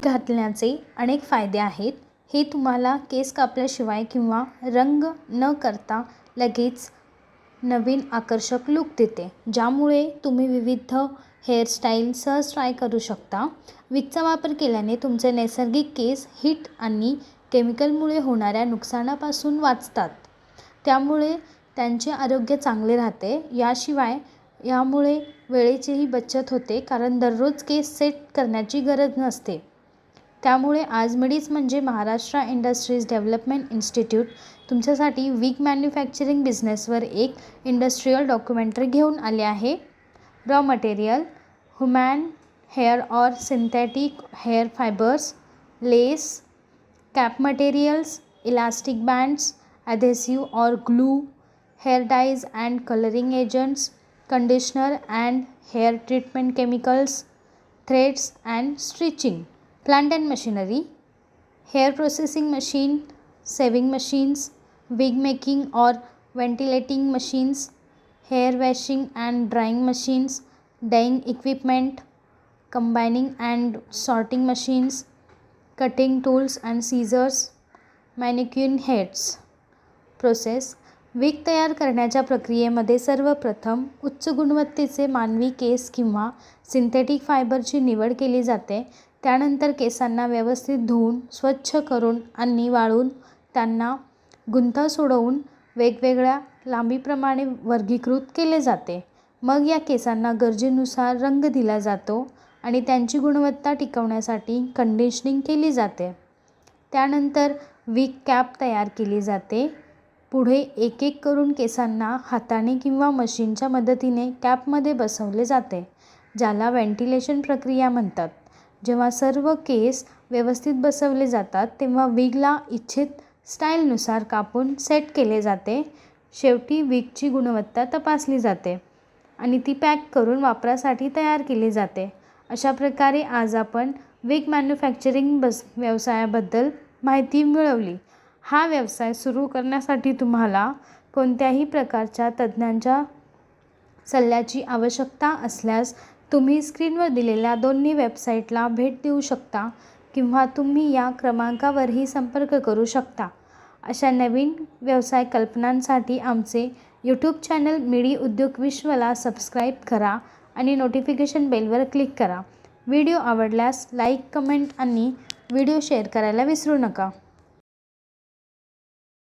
घातल्याचे अनेक फायदे आहेत. हे तुम्हाला केस कापल्याशिवाय किंवा रंग न करता लगेच नवीन आकर्षक लूक देते, ज्यामुळे तुम्ही विविध हेअरस्टाईल सहज ट्राय करू शकता. विगचा वापर केल्याने तुमचे नैसर्गिक केस हीट आणि केमिकलमुळे होणाऱ्या नुकसानापासून वाचतात, त्यामुळे त्यांचे आरोग्य चांगले राहते. याशिवाय यामुळे वेळेचीही बचत होते, कारण दररोज केस सेट करण्याची गरज नसते. त्यामुळे आज मिडीज म्हणजे महाराष्ट्र इंडस्ट्रीज डेव्हलपमेंट इन्स्टिट्यूट तुमच्यासाठी विग मॅन्युफॅक्चरिंग बिझनेसवर एक इंडस्ट्रियल डॉक्युमेंटरी घेऊन आले आहे. रॉ मटेरियल: ह्युमन हेअर और synthetic hair fibres, lace, cap materials, elastic bands, adhesive और glue, hair dyes and colouring agents, conditioner and hair treatment chemicals, threads and stitching. Plant and machinery: hair processing machine, sewing machines, wig making और ventilating machines, hair washing and drying machines, dyeing equipment, combining and sorting machines, cutting tools and scissors, manicure heads. Process: wig तयार करण्याच्या प्रक्रियेमध्ये सर्वप्रथम उच्च गुणवत्तेचे मानवी केस किंवा synthetic फायबरची निवड केली जाते. त्यानंतर केसांना व्यवस्थित धुवून, स्वच्छ करून आणि वाळवून त्यांना गुंता सोडवून वेगवेगळ्या लांबीप्रमाणे वर्गीकृत केले जाते. मग या केसांना गरजेनुसार रंग दिला जातो आणि त्यांची गुणवत्ता टिकवण्यासाठी कंडिशनिंग केली जाते. त्यानंतर विग कॅप तयार केली जाते. पुढे एक एक करून केसांना हाताने किंवा मशीनच्या मदतीने कॅपमध्ये बसवले जाते, ज्याला व्हेंटिलेशन प्रक्रिया म्हणतात. जेव्हा सर्व केस व्यवस्थित बसवले जातात, तेव्हा विगला इच्छित स्टाईलनुसार कापून सेट केले जाते. शेवटी विगची गुणवत्ता तपासली जाते आणि ती पॅक करून वापरासाठी तयार केली जाते. अशा प्रकारे आज आपण विग मॅन्युफॅक्चरिंग व्यवसायाबद्दल माहिती मिळवली. हा व्यवसाय सुरू करण्यासाठी तुम्हाला कोणत्याही प्रकारच्या तज्ज्ञांच्या सल्ल्याची आवश्यकता असल्यास तुम्ही स्क्रीनवर दिलेल्या दोन्ही वेबसाईटला भेट देऊ शकता किंवा तुम्ही या क्रमांकावरही संपर्क करू शकता. अशा नवीन व्यवसाय कल्पनांसाठी आमचे यूट्यूब चॅनल मिडी उद्योग विश्वला सबस्क्राईब करा आणि नोटिफिकेशन बेलवर क्लिक करा. व्हिडिओ आवडल्यास लाईक, कमेंट आणि व्हिडिओ शेअर करायला विसरू नका.